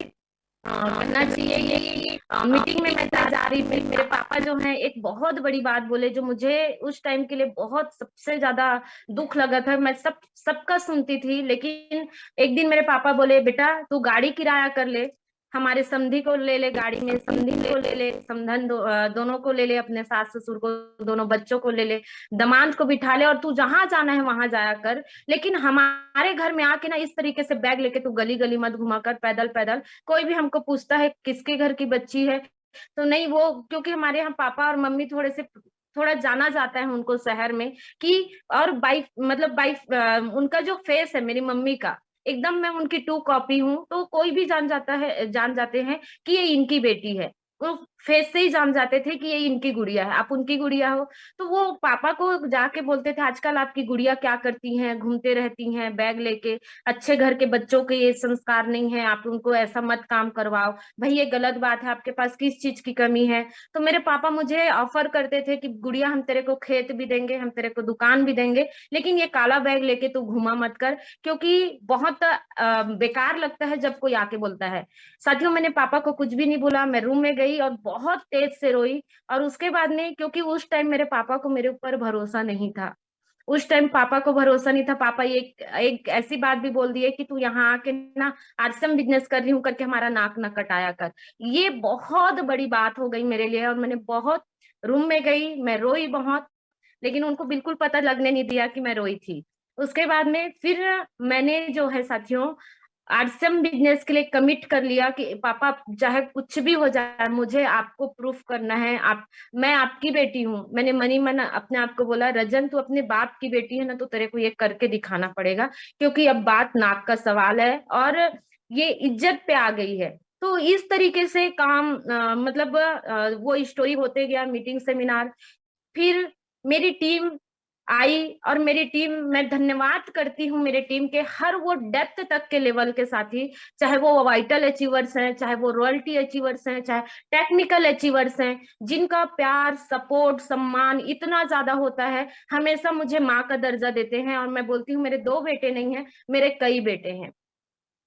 कहना चाहिए, ये मीटिंग में मैं जा रही थी, मेरे पापा जो हैं एक बहुत बड़ी बात बोले, जो मुझे उस टाइम के लिए बहुत सबसे ज्यादा दुख लगा था। मैं सबका सुनती थी, लेकिन एक दिन मेरे पापा बोले, बेटा तू गाड़ी किराया कर ले, हमारे समधी को ले ले गाड़ी में, समधी को ले ले, समधन दोनों को ले ले, अपने सास ससुर को, दोनों बच्चों को ले ले, दामाद को बिठा ले, और तू जहां जाना है वहां जाया कर, लेकिन हमारे घर में आके ना इस तरीके से बैग लेके तू गली गली मत घुमा कर, पैदल पैदल। कोई भी हमको पूछता है किसके घर की बच्ची है, तो नहीं वो, क्योंकि हमारे यहाँ पापा और मम्मी थोड़ा जाना जाता है उनको शहर में कि, और उनका जो फेस है मेरी मम्मी का, एकदम मैं उनकी 2 कॉपी हूँ, तो कोई भी जान जाते हैं कि ये इनकी बेटी है। वो फेस से ही जान जाते थे कि ये इनकी गुड़िया है, आप उनकी गुड़िया हो। तो वो पापा को जाके बोलते थे, आजकल आपकी गुड़िया क्या करती हैं, घूमते रहती हैं बैग लेके, अच्छे घर के बच्चों के ये संस्कार नहीं है, आप उनको ऐसा मत काम करवाओ, भाई ये गलत बात है, आपके पास किस चीज की कमी है। तो मेरे पापा मुझे ऑफर करते थे कि गुड़िया हम तेरे को खेत भी देंगे, हम तेरे को दुकान भी देंगे, लेकिन ये काला बैग लेके तू घुमा मत कर, क्योंकि बहुत बेकार लगता है जब कोई आके बोलता है। साथियों मैंने पापा को कुछ भी नहीं बोला, मैं रूम में गई और बहुत तेज से रोई। और उसके बाद में, क्योंकि उस टाइम मेरे पापा को मेरे ऊपर भरोसा नहीं था, उस टाइम पापा को भरोसा नहीं था। पापा एक ऐसी बात भी बोल दिए कि तू यहाँ आके ना आरसीएम बिजनेस कर रही हूँ करके हमारा नाक न कटाया कर। ये बहुत बड़ी बात हो गई मेरे लिए, और मैंने बहुत रूम में गई, मैं रोई बहुत, लेकिन उनको बिल्कुल पता लगने नहीं दिया कि मैं रोई थी। उसके बाद में फिर मैंने जो है साथियों आरसीएम बिजनेस के लिए कमिट कर लिया कि पापा चाहे कुछ भी हो जाए, मुझे आपको प्रूफ करना है, मैं आपकी बेटी हूँ। मैंने मनी मन अपने आप को बोला, रजन तू अपने बाप की बेटी है ना, तो तेरे को ये करके दिखाना पड़ेगा, क्योंकि अब बात नाक का सवाल है और ये इज्जत पे आ गई है। तो इस तरीके से काम वो स्टोरी होते गया, मीटिंग सेमिनार। फिर मेरी टीम आई, और मेरी टीम, मैं धन्यवाद करती हूँ मेरे टीम के हर वो डेप्थ तक के लेवल के साथी, चाहे वो वाइटल अचीवर्स हैं, चाहे वो रॉयल्टी अचीवर्स हैं, चाहे टेक्निकल अचीवर्स हैं, जिनका प्यार सपोर्ट सम्मान इतना ज्यादा होता है, हमेशा मुझे माँ का दर्जा देते हैं। और मैं बोलती हूँ मेरे 2 बेटे नहीं हैं, मेरे कई बेटे हैं,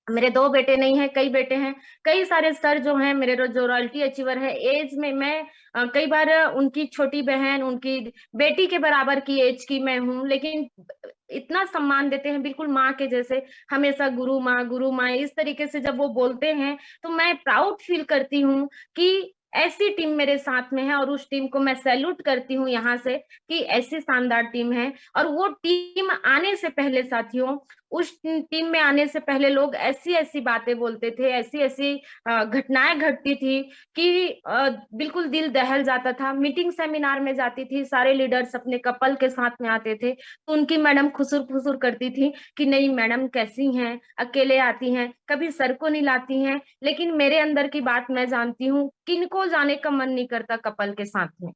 मेरे 2 बेटे नहीं है, कई बेटे हैं। कई सारे सर जो हैं मेरे जो रॉयल्टी अचीवर है, एज में मैं कई बार उनकी छोटी बहन, उनकी बेटी के बराबर की एज की मैं हूँ, लेकिन इतना सम्मान देते हैं बिल्कुल माँ के जैसे, हमेशा गुरु माँ इस तरीके से जब वो बोलते हैं, तो मैं प्राउड फील करती हूँ कि ऐसी टीम मेरे साथ में है। और उस टीम को मैं सैल्यूट करती हूँ यहाँ से कि ऐसी शानदार टीम है। और वो टीम आने से पहले साथियों, उस टीम में आने से पहले लोग ऐसी ऐसी बातें बोलते थे, ऐसी ऐसी घटनाएं घटती थी कि बिल्कुल दिल दहल जाता था। मीटिंग सेमिनार में जाती थी, सारे लीडर्स अपने कपल के साथ में आते थे, तो उनकी मैडम खुसुर फुसुर करती थी कि नहीं मैडम कैसी हैं, अकेले आती हैं, कभी सर को नहीं लाती हैं। लेकिन मेरे अंदर की बात मैं जानती हूँ, किनको जाने का मन नहीं करता कपल के साथ में,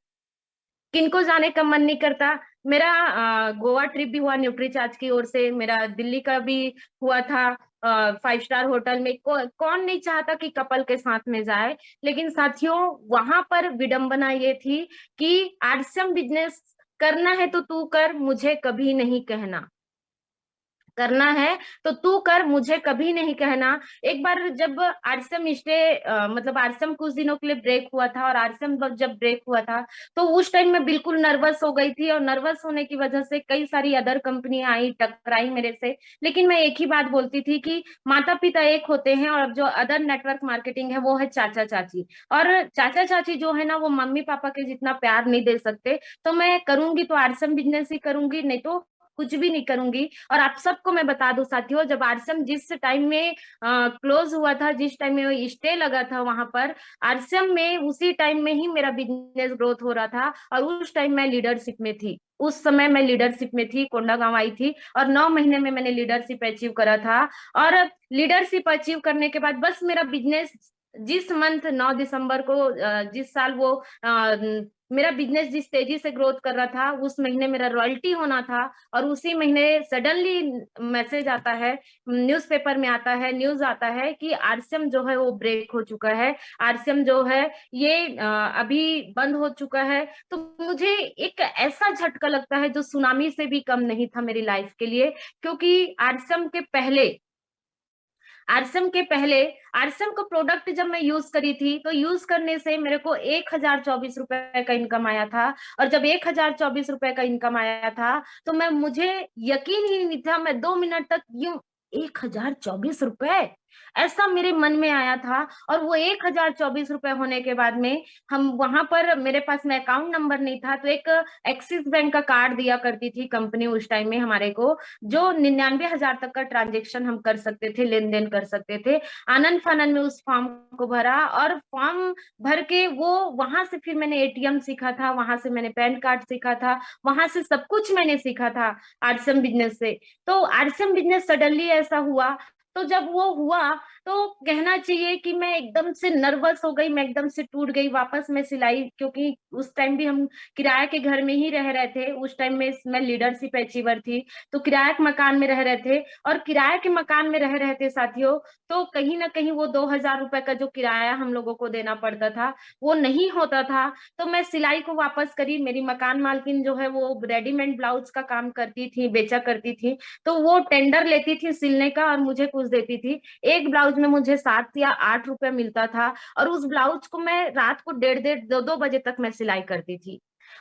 किनको जाने का मन नहीं करता। मेरा गोवा ट्रिप भी हुआ न्यूट्रीचार्ज की ओर से, मेरा दिल्ली का भी हुआ था 5 स्टार होटल में। कौन नहीं चाहता कि कपल के साथ में जाए। लेकिन साथियों वहां पर विडंबना ये थी कि आरसीएम बिजनेस करना है तो तू कर, मुझे कभी नहीं कहना, करना है तो तू कर, मुझे कभी नहीं कहना। एक बार जब आरसीएम मतलब आरसीएम कुछ दिनों के लिए ब्रेक हुआ था, और आरसीएम जब ब्रेक हुआ था तो उस टाइम मैं बिल्कुल नर्वस हो गई थी, और नर्वस होने की वजह से कई सारी अदर कंपनियां आई, टकराई मेरे से। लेकिन मैं एक ही बात बोलती थी कि माता पिता एक होते हैं, और जो अदर नेटवर्क मार्केटिंग है वो है चाचा चाची, और चाचा चाची जो है ना वो मम्मी पापा के जितना प्यार नहीं दे सकते। तो मैं करूंगी तो आरसीएम बिजनेस ही करूंगी, नहीं तो कुछ भी नहीं करूंगी। और आप सबको मैं बता दूं साथियों, जब आरसीएम जिस टाइम में क्लोज हुआ था, जिस टाइम में स्टे लगा था वहां पर आरसीएम में, उसी टाइम में ही मेरा बिजनेस ग्रोथ हो रहा था, और उस टाइम मैं लीडरशिप में थी। उस समय मैं लीडरशिप में थी, कोंडागांव आई थी, और 9 महीने में मैंने लीडरशिप अचीव करा था। और लीडरशिप अचीव करने के बाद बस मेरा बिजनेस जिस मंथ 9 दिसंबर को जिस साल वो मेरा बिजनेस जिस तेजी से ग्रोथ कर रहा था, उस महीने मेरा रॉयल्टी होना था, और उसी महीने सडनली मैसेज आता है, न्यूज़पेपर में आता है, न्यूज आता है कि आरसीएम जो है वो ब्रेक हो चुका है, आरसीएम जो है ये अभी बंद हो चुका है। तो मुझे एक ऐसा झटका लगता है जो सुनामी से भी कम नहीं था मेरी लाइफ के लिए। क्योंकि आरसीएम का प्रोडक्ट जब मैं यूज करी थी, तो यूज करने से मेरे को 1024 रुपए का इनकम आया था। और जब 1024 रुपए का इनकम आया था तो मुझे यकीन ही नहीं था, मैं 2 मिनट तक यूं 1024 रुपए ऐसा मेरे मन में आया था। और वो 1024 रुपए होने के बाद में हम वहां पर, मेरे पास में अकाउंट नंबर नहीं था, तो एक एक्सिस बैंक का कार्ड दिया करती थी कंपनी उस टाइम में हमारे को, जो 99,000 तक का ट्रांजेक्शन हम कर सकते थे, लेन देन कर सकते थे। आनंद फानन में उस फॉर्म को भरा, और फॉर्म भर के वो वहां से फिर मैंने एटीएम सीखा था, वहां से मैंने पैन कार्ड सीखा था, वहां से सब कुछ मैंने सीखा था आरसीएम बिजनेस से। तो आरसीएम बिजनेस सडनली ऐसा हुआ। तो जब वो हुआ तो कहना चाहिए कि मैं एकदम से नर्वस हो गई, मैं एकदम से टूट गई। वापस मैं सिलाई, क्योंकि उस टाइम भी हम किराए के घर में ही रह रहे थे, उस टाइम में मैं लीडरशिप अचीवर थी, तो किराए के मकान में रह रहे थे। और किराए के मकान में रह रहे थे साथियों, तो कहीं ना कहीं वो 2,000 रुपए का जो किराया हम लोगों को देना पड़ता था वो नहीं होता था। तो मैं सिलाई को वापस करी। मेरी मकान मालकिन जो है वो रेडीमेड ब्लाउज का काम करती थी, बेचा करती थी, तो वो टेंडर लेती थी सिलने का और मुझे कुछ देती थी। एक ब्लाउज में मुझे 7 या 8 रुपए मिलता था, और उस ब्लाउज को मैं रात को 1:30 2 बजे तक मैं सिलाई करती थी।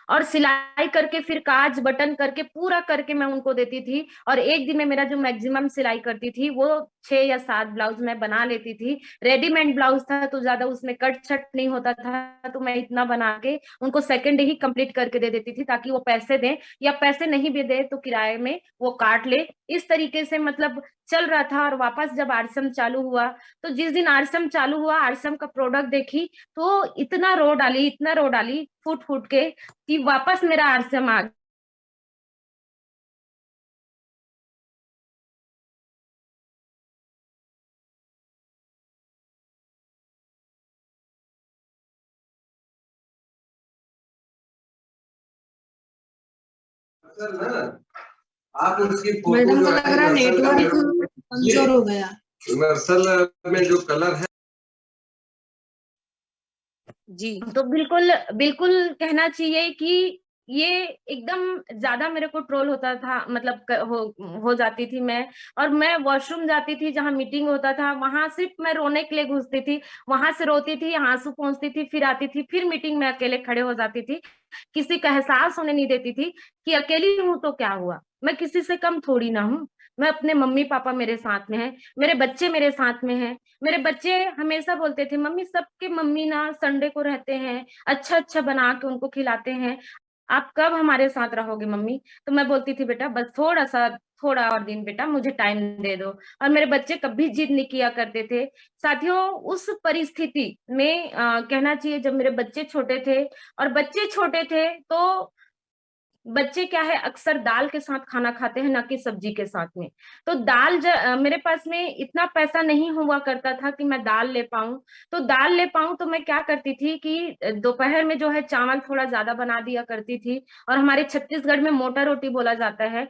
और सिलाई करके फिर काज बटन करके पूरा करके मैं उनको देती थी। और एक दिन में मेरा जो मैक्सिमम सिलाई करती थी वो 6 या 7 ब्लाउज मैं बना लेती थी। रेडीमेड ब्लाउज था तो ज्यादा उसमें कट छट नहीं होता था, तो मैं इतना बना के उनको सेकंड ही कंप्लीट करके दे देती थी, ताकि वो पैसे दें, या पैसे नहीं भी दे तो किराए में वो काट ले। इस तरीके से मतलब चल रहा था। और वापस जब आरसीएम चालू हुआ, तो जिस दिन आरसीएम चालू हुआ, आरसीएम का प्रोडक्ट देखी तो इतना रो डाली फूट फूट के, कि वापस मेरा आरसीएम आ सर ना, आप उसकी फोटो मैडम जो को लग रहा है नेटवर्क कमजोर हो गया। इमर्सल में जो कलर है जी। तो बिल्कुल बिल्कुल कहना चाहिए कि ये एकदम ज्यादा मेरे को ट्रोल होता था, मतलब हो जाती थी मैं। और मैं वॉशरूम जाती थी, जहां मीटिंग होता था वहां सिर्फ मैं रोने के लिए घुसती थी, वहां से रोती थी, आंसू पोंछती थी, फिर आती थी, फिर मीटिंग में अकेले खड़े हो जाती थी। किसी का एहसास होने नहीं देती थी कि अकेली हूं तो क्या हुआ, मैं किसी से कम थोड़ी ना हूँ। मैं अपने मम्मी पापा मेरे साथ में है, मेरे बच्चे मेरे साथ में हैं। मेरे बच्चे हमेशा बोलते थे, मम्मी सबके मम्मी ना संडे को रहते हैं, अच्छा अच्छा बना के उनको खिलाते हैं, आप कब हमारे साथ रहोगे मम्मी? तो मैं बोलती थी बेटा बस थोड़ा और दिन बेटा, मुझे टाइम दे दो। और मेरे बच्चे कभी जिद नहीं किया करते थे। साथियों, उस परिस्थिति में कहना चाहिए जब मेरे बच्चे छोटे थे, और बच्चे छोटे थे तो बच्चे क्या है, अक्सर दाल के साथ खाना खाते हैं, ना कि सब्जी के साथ में। तो मेरे पास में इतना पैसा नहीं हुआ करता था कि मैं दाल ले पाऊं। तो दाल ले पाऊं तो मैं क्या करती थी कि दोपहर में जो है चावल थोड़ा ज्यादा बना दिया करती थी। और हमारे छत्तीसगढ़ में मोटा रोटी बोला जाता है,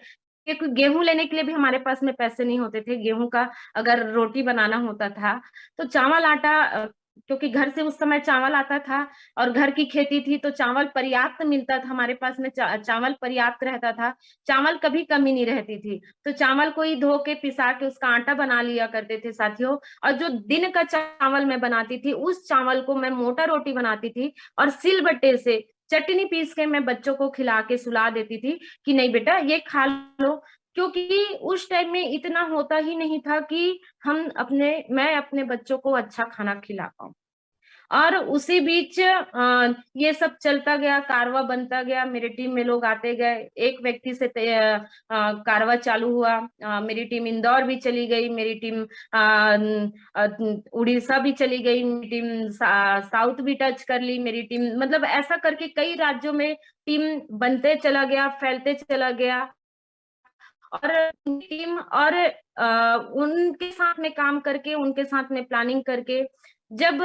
क्योंकि गेहूं लेने के लिए भी हमारे पास में पैसे नहीं होते थे। गेहूं का अगर रोटी बनाना होता था तो चावल आटा, क्योंकि घर से उस समय चावल आता था और घर की खेती थी, तो चावल पर्याप्त मिलता था हमारे पास में, चावल पर्याप्त रहता था। चावल कभी कमी नहीं रहती थी। तो चावल को ही धो के पिसा के उसका आटा बना लिया करते थे साथियों। और जो दिन का चावल मैं बनाती थी, उस चावल को मैं मोटा रोटी बनाती थी और सिलबट्टे से चटनी पीस के मैं बच्चों को खिला के सुला देती थी कि नहीं बेटा ये खा लो। क्योंकि उस टाइम में इतना होता ही नहीं था कि मैं अपने बच्चों को अच्छा खाना खिला पाऊं। और उसी बीच ये सब चलता गया, कारवा बनता गया, मेरे टीम में लोग आते गए। एक व्यक्ति से कारवा चालू हुआ। मेरी टीम इंदौर भी चली गई, मेरी टीम उड़ीसा भी चली गई, मेरी टीम साउथ भी टच कर ली मेरी टीम। मतलब ऐसा करके कई राज्यों में टीम बनते चला गया, फैलते चला गया। और टीम और उनके साथ में काम करके, उनके साथ में प्लानिंग करके, जब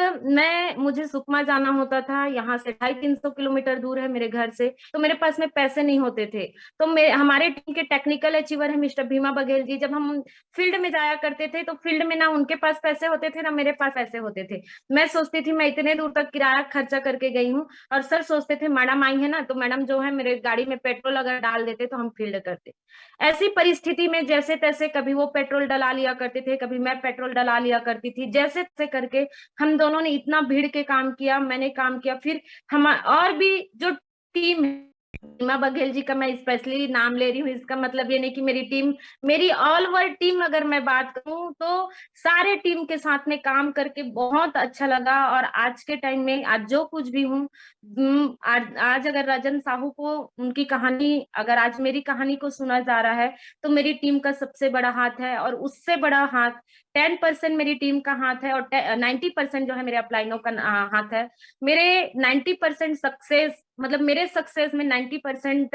मुझे सुकमा जाना होता था, यहाँ से 250-300 किलोमीटर दूर है मेरे घर से, तो मेरे पास में पैसे नहीं होते थे। तो हमारे टीम के टेक्निकल अचीवर है मिस्टर भीमा बघेल जी। जब हम फील्ड में जाया करते थे तो फील्ड में ना उनके पास पैसे होते थे ना मेरे पास पैसे होते थे। मैं सोचती थी मैं इतने दूर तक किराया खर्चा करके गई हूँ, और सर सोचते थे मैडम आई है ना, तो मैडम जो है मेरे गाड़ी में पेट्रोल अगर डाल देते तो हम फील्ड करते। ऐसी परिस्थिति में जैसे तैसे कभी वो पेट्रोल डला लिया करते थे, कभी मैं पेट्रोल डला लिया करती थी। जैसे तैसे करके हम दोनों ने इतना भीड़ के काम किया, मैंने काम किया। फिर हम और भी जो टीम है, रीमा बघेल जी का मैं स्पेशली नाम ले रही हूँ, इसका मतलब ये नहीं कि मेरी टीम, मेरी ऑल ओवर टीम अगर मैं बात करूं तो सारे टीम के साथ में काम करके बहुत अच्छा लगा। और आज के टाइम में आज जो कुछ भी हूँ, आज अगर राजन साहू को उनकी कहानी, अगर आज मेरी कहानी को सुना जा रहा है तो मेरी टीम का सबसे बड़ा हाथ है। और उससे बड़ा हाथ 10% मेरी टीम का हाथ है, और 90% जो है मेरे अपलाइनों का हाथ है। मेरे 90% सक्सेस, मतलब मेरे सक्सेस में 90%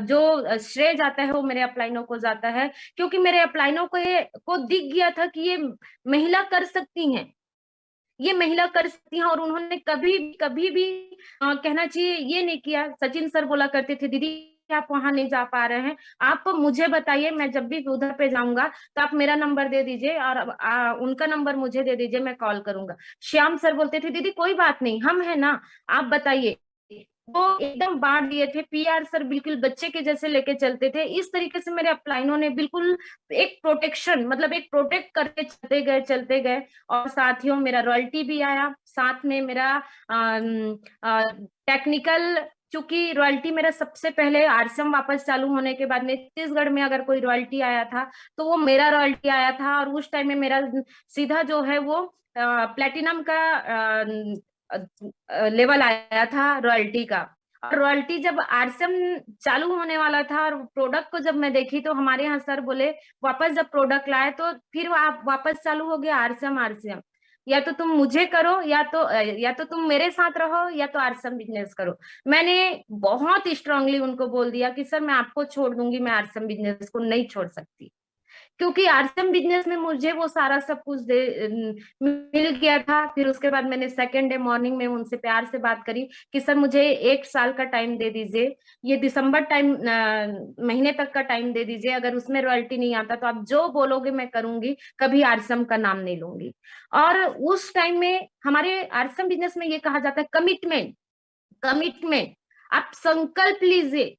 जो श्रेय जाता है वो मेरे अपलाइनों को जाता है। क्योंकि मेरे अपलाइनों को दिख गया था कि ये महिला कर सकती हैं, ये महिला कर सकती हैं। और उन्होंने कभी कभी भी कहना चाहिए ये नहीं किया। सचिन सर बोला करते थे दीदी आप वहां नहीं जा पा रहे हैं, आप मुझे बताइए, मैं जब भी उधर पे जाऊंगा तो आप मेरा नंबर दे दीजिए और उनका नंबर मुझे दे दीजिए, मैं कॉल करूंगा। श्याम सर बोलते थे दीदी कोई बात नहीं, हम है ना, आप बताइए। वो एकदम बांट दिए थे। पीआर सर बिल्कुल बच्चे के जैसे लेके चलते थे। इस तरीके से मेरे अपलाइनों ने बिल्कुल एक प्रोटेक्शन, मतलब एक प्रोटेक्ट करके चलते गए। और साथियों मेरा रॉयल्टी भी आया, साथ में मेरा टेक्निकल, चूंकि रॉयल्टी मेरा सबसे पहले आरसीएम वापस चालू होने के बाद में छत्तीसगढ़ में अगर कोई रॉयल्टी आया था तो वो मेरा रॉयल्टी आया था। और उस टाइम में मेरा सीधा जो है वो प्लेटिनम का लेवल आया था रॉयल्टी का। और रॉयल्टी जब आरसीएम चालू होने वाला था और प्रोडक्ट को जब मैं देखी तो हमारे यहाँ सर बोले वापस जब प्रोडक्ट लाए तो फिर आप वापस चालू हो गया आरसीएम। आरसीएम या तो तुम मुझे करो, या तो तुम मेरे साथ रहो, या तो आरसीएम बिजनेस करो। मैंने बहुत स्ट्रांगली उनको बोल दिया कि सर मैं आपको छोड़ दूंगी, मैं आरसीएम बिजनेस को नहीं छोड़ सकती। क्योंकि आरसीएम बिजनेस में मुझे वो सारा सब कुछ मिल गया था। फिर उसके बाद मैंने सेकेंड डे मॉर्निंग में उनसे प्यार से बात करी कि सर मुझे 1 साल का टाइम दे दीजिए, ये दिसंबर महीने तक का टाइम दे दीजिए, अगर उसमें रॉयल्टी नहीं आता तो आप जो बोलोगे मैं करूंगी, कभी आरसीएम का नाम नहीं लूंगी। और उस टाइम में हमारे आरसीएम बिजनेस में ये कहा जाता है कमिटमेंट। कमिटमेंट, आप संकल्प लीजिए,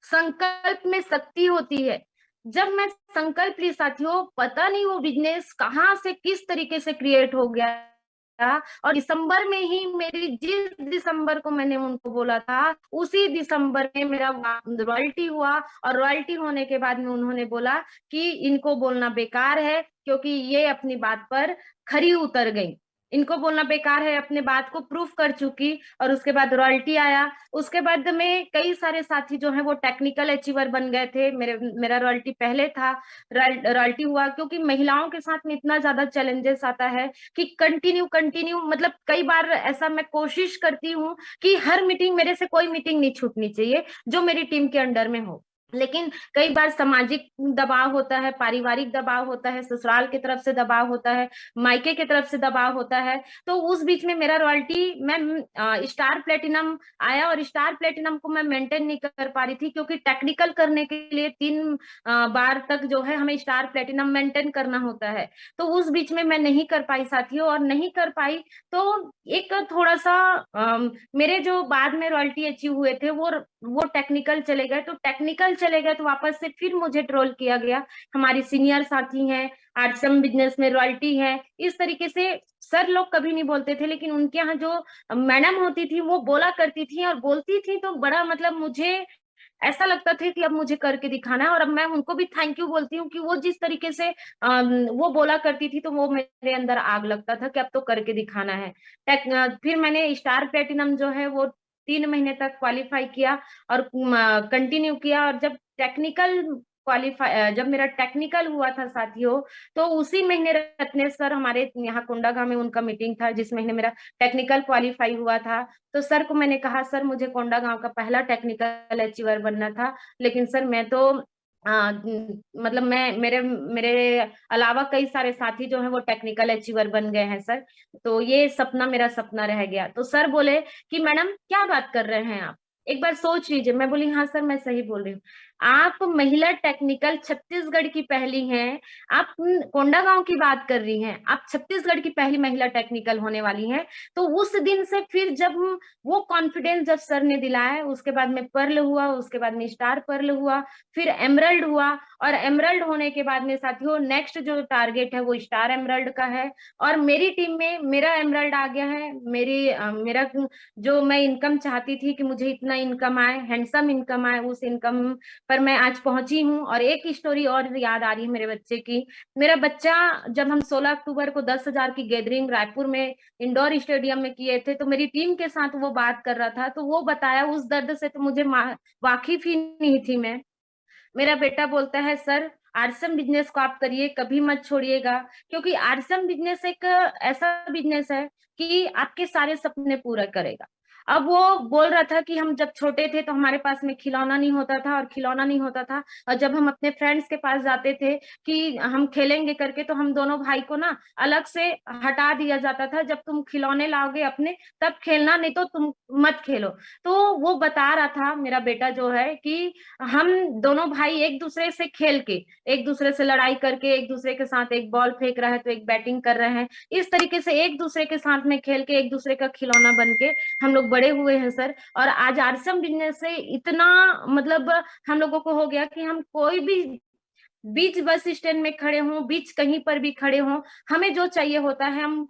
संकल्प में शक्ति होती है। जब मैं संकल्प ली साथियों, पता नहीं वो बिजनेस कहाँ से किस तरीके से क्रिएट हो गया। और दिसंबर में ही जिस दिसंबर को मैंने उनको बोला था उसी दिसंबर में मेरा रॉयल्टी हुआ। और रॉयल्टी होने के बाद में उन्होंने बोला कि इनको बोलना बेकार है, क्योंकि ये अपनी बात पर खरी उतर गई। इनको बोलना बेकार है, अपने बात को प्रूफ कर चुकी। और उसके बाद रॉयल्टी आया। उसके बाद में कई सारे साथी जो हैं वो टेक्निकल अचीवर बन गए थे। मेरा रॉयल्टी पहले था, रॉयल्टी हुआ, क्योंकि महिलाओं के साथ में इतना ज्यादा चैलेंजेस आता है कि कंटिन्यू मतलब कई बार ऐसा मैं कोशिश करती हूँ कि हर मीटिंग, मेरे से कोई मीटिंग नहीं छूटनी चाहिए जो मेरी टीम के अंडर में हो। लेकिन कई बार सामाजिक दबाव होता है, पारिवारिक दबाव होता है, ससुराल की तरफ से दबाव होता है, मायके की तरफ से दबाव होता है। तो उस बीच में मेरा रॉयल्टी, मैं स्टार प्लेटिनम आया और स्टार प्लेटिनम को मैं मेंटेन नहीं कर पा रही थी, क्योंकि टेक्निकल करने के लिए 3 बार तक जो है हमें स्टार प्लेटिनम मेंटेन करना होता है। तो उस बीच में मैं नहीं कर पाई साथियों, और नहीं कर पाई तो एक थोड़ा सा मेरे जो बाद में रॉयल्टी अचीव हुए थे वो टेक्निकल चले गए। तो टेक्निकल चले गए तो वापस से फिर मुझे ट्रोल किया गया, हमारी सीनियर साथी हैं, आरसम बिजनेस में रॉयल्टी है, इस तरीके से। सर लोग कभी नहीं बोलते थे, लेकिन उनके यहाँ जो मैडम होती थी वो बोला करती थी, और बोलती थी तो बड़ा मतलब मुझे ऐसा लगता था कि अब मुझे करके दिखाना है। और अब मैं उनको भी थैंक यू बोलती हूँ कि वो जिस तरीके से वो बोला करती थी, तो वो मेरे अंदर आग लगता था कि अब तो करके दिखाना है। फिर मैंने स्टार प्लेटिनम जो है वो 3 महीने तक क्वालिफाई किया और कंटिन्यू किया। और जब मेरा टेक्निकल हुआ था साथियों, तो उसी महीने रत्नेश सर, हमारे यहाँ कोंडागांव में उनका मीटिंग था, जिस महीने मेरा टेक्निकल क्वालिफाई हुआ था। तो सर को मैंने कहा, सर मुझे कोंडागांव का पहला टेक्निकल अचीवर बनना था, लेकिन सर मैं तो मतलब मैं मेरे मेरे अलावा कई सारे साथी जो हैं वो टेक्निकल अचीवर बन गए हैं सर, तो ये सपना मेरा सपना रह गया। तो सर बोले कि मैडम क्या बात कर रहे हैं आप, एक बार सोच लीजिए। मैं बोली हाँ सर, मैं सही बोल रही हूँ। आप महिला टेक्निकल छत्तीसगढ़ की पहली हैं, आप कोंडागांव की बात कर रही हैं, आप छत्तीसगढ़ की पहली महिला टेक्निकल होने वाली हैं। तो उस दिन से फिर जब वो कॉन्फिडेंस जब सर ने दिलाया, उसके बाद में पर्ल हुआ, उसके बाद में स्टार पर्ल हुआ, फिर एमरल्ड हुआ। और एमरल्ड होने के बाद में साथियों नेक्स्ट जो टारगेट है वो स्टार एमरल्ड का है। और मेरी टीम में मेरा एमरल्ड आ गया है। मेरा जो मैं इनकम चाहती थी कि मुझे इतना इनकम आए, हैंडसम इनकम आए, उस इनकम पर मैं आज पहुंची हूँ। और एक स्टोरी और याद आ रही है मेरे बच्चे की। मेरा बच्चा, जब हम 16 अक्टूबर को 10,000 की गैदरिंग रायपुर में इंडोर स्टेडियम में किए थे, तो मेरी टीम के साथ वो बात कर रहा था, तो वो बताया, उस दर्द से तो मुझे वाकिफ ही नहीं थी मैं। मेरा बेटा बोलता है, सर आरसम बिजनेस को आप करिए, कभी मत छोड़िएगा, क्योंकि आरसम बिजनेस एक ऐसा बिजनेस है कि आपके सारे सपने पूरा करेगा। अब वो बोल रहा था कि हम जब छोटे थे तो हमारे पास में खिलौना नहीं होता था, और खिलौना नहीं होता था, और जब हम अपने फ्रेंड्स के पास जाते थे कि हम खेलेंगे करके, तो हम दोनों भाई को ना अलग से हटा दिया जाता था, जब तुम खिलौने लाओगे अपने तब खेलना, नहीं तो तुम मत खेलो। तो वो बता रहा था मेरा बेटा जो है कि हम दोनों भाई एक दूसरे से खेल के, एक दूसरे से लड़ाई करके, एक दूसरे के साथ एक बॉल फेंक रहा है तो एक बैटिंग कर रहे हैं, इस तरीके से एक दूसरे के साथ में खेल के, एक दूसरे का खिलौना बन के हम लोग बड़े हुए हैं सर। और आज आरसम बिजनेस से इतना मतलब हम लोगों को हो गया कि हम कोई भी बीच बस स्टैंड में खड़े हों, बीच कहीं पर भी खड़े हों, हमें जो चाहिए होता है हम